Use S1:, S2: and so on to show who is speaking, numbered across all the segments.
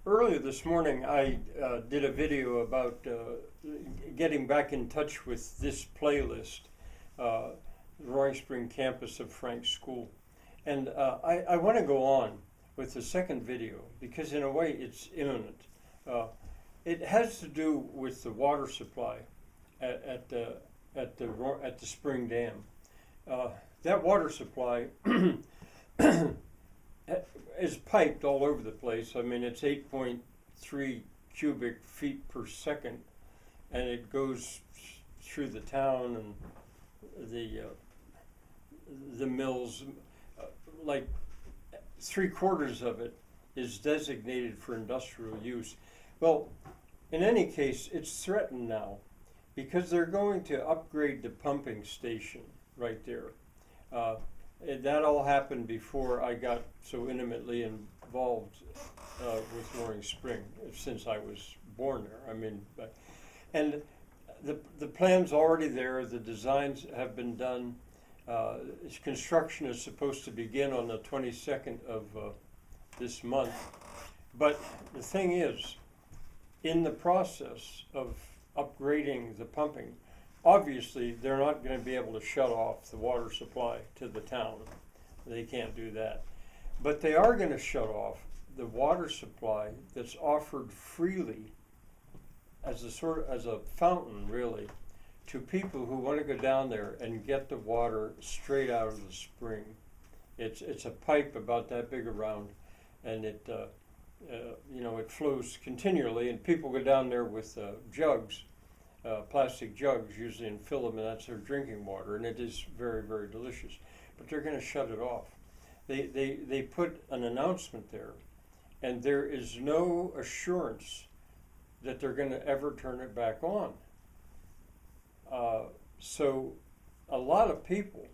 S1: Earlier this morning, I did a video about getting back in touch with this playlist, uh, Roaring Spring campus of Frank School. And I want to go on with the second video because, in a way, it's imminent. Uh, it has to do with the water supply at the at the spring dam. Uh, that water supply is piped all over the place. I mean, it's 8.3 cubic feet per second, and it goes through the town and the mills. Like 3/4 of it is designated for industrial use. Well, in any case, it's threatened now because they're going to upgrade the pumping station right there. Uh, that all happened before I got so intimately involved with Roaring Spring, since I was born there. I mean, and the plan's already there. The designs have been done. Construction is supposed to begin on the 22nd of this month. But the thing is, in the process of upgrading the pumping, obviously they're not going to be able to shut off the water supply to the town. They can't do that. But they are going to shut off the water supply that's offered freely as a fountain, really, to people who want to go down there and get the water straight out of the spring. It's a pipe about that big around, and it flows continually, and people go down there with jugs, plastic jugs usually, and fill them, and that's their drinking water, and it is very, very delicious. But they're going to shut it off. They put an announcement there, and there is no assurance that they're going to ever turn it back on. So a lot of people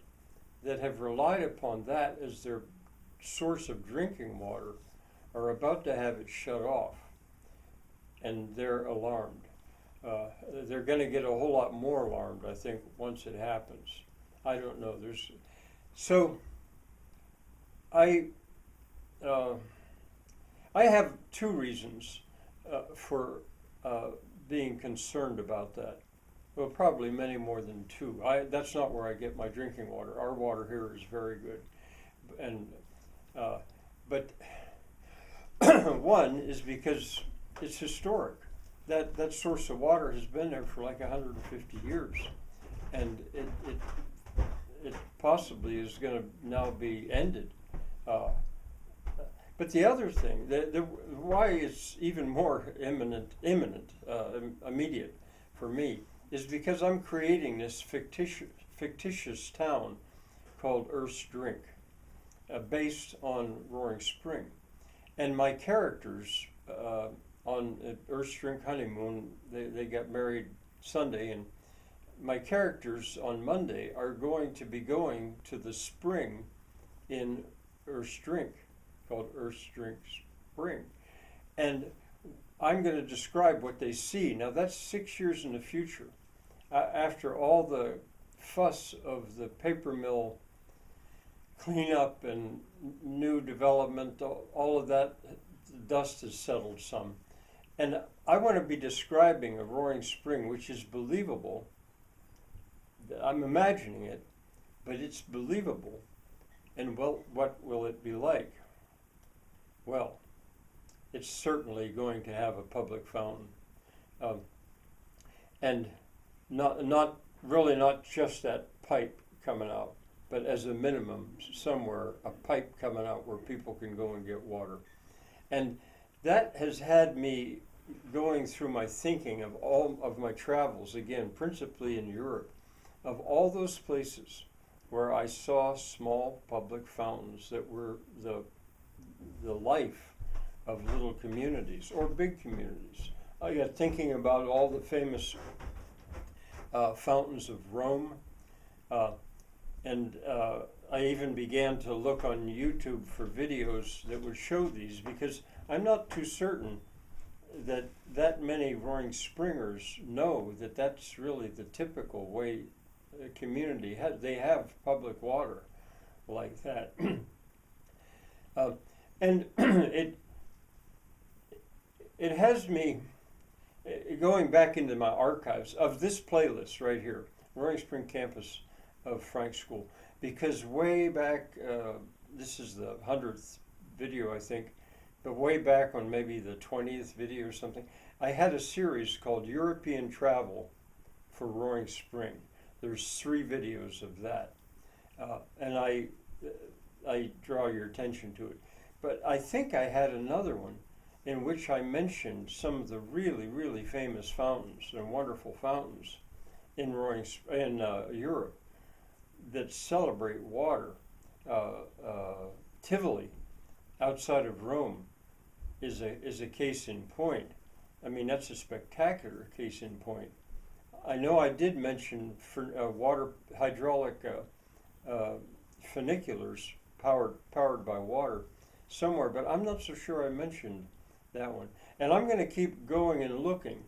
S1: that have relied upon that as their source of drinking water are about to have it shut off, and they're alarmed. They're going to get a whole lot more alarmed, I think, once it happens. I don't know. I have two reasons for being concerned about that. Well, probably many more than two. That's not where I get my drinking water. Our water here is very good, and but one is because it's historic. That source of water has been there for like 150 years, and it possibly is going to now be ended. But the other thing, why it's even more immediate for me, is because I'm creating this fictitious town called Earth's Drink, based on Roaring Spring. And my characters on Earth's Drink honeymoon, they got married Sunday, and my characters on Monday are going to be going to the spring in Earth's Drink, called Earth's Drink Spring. And I'm going to describe what they see. Now, that's 6 years in the future. After all the fuss of the paper mill cleanup and new development, all of that, the dust has settled some. And I want to be describing a roaring spring which is believable. I'm imagining it, but it's believable. And well, what will it be like? Well, it's certainly going to have a public fountain. And not just that pipe coming out, but as a minimum, somewhere, a pipe coming out where people can go and get water. And that has had me going through my thinking of all of my travels, again, principally in Europe, of all those places where I saw small public fountains that were the life of little communities or big communities. I got thinking about all the famous fountains of Rome, and I even began to look on YouTube for videos that would show these, because I'm not too certain that many Roaring Springers know that that's really the typical way a community they have public water like that. And it has me going back into my archives of this playlist right here, Roaring Spring Campus of Frank School, because way back, this is the 100th video, I think, but way back on maybe the 20th video or something, I had a series called European Travel for Roaring Spring. There's 3 videos of that, and I draw your attention to it. But I think I had another one in which I mentioned some of the really, really famous fountains and wonderful fountains in Europe that celebrate water. Tivoli, outside of Rome, is a case in point. I mean, that's a spectacular case in point. I know I did mention water hydraulic funiculars powered by water somewhere, but I'm not so sure I mentioned that one. And I'm going to keep going and looking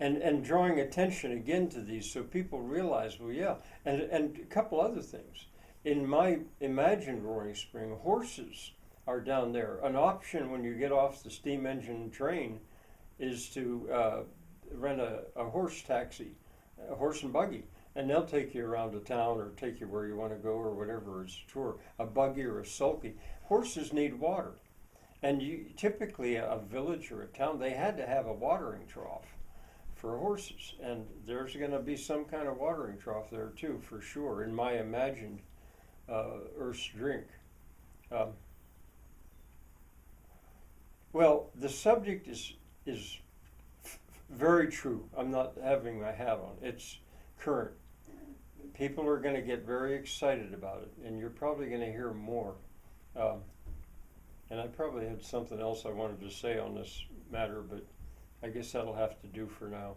S1: and drawing attention again to these so people realize, well, yeah. And a couple other things. In my imagined Roaring Spring, horses are down there. An option when you get off the steam engine train is to rent a horse taxi, a horse and buggy, and they'll take you around the town or take you where you want to go or whatever is a tour, a buggy or a sulky. Horses need water. And typically a village or a town, they had to have a watering trough for horses. And there's going to be some kind of watering trough there too, for sure, in my imagined Earth's drink. Well, the subject is very true. I'm not having my hat on. It's current. People are going to get very excited about it, and you're probably going to hear more. And I probably had something else I wanted to say on this matter, but I guess that'll have to do for now.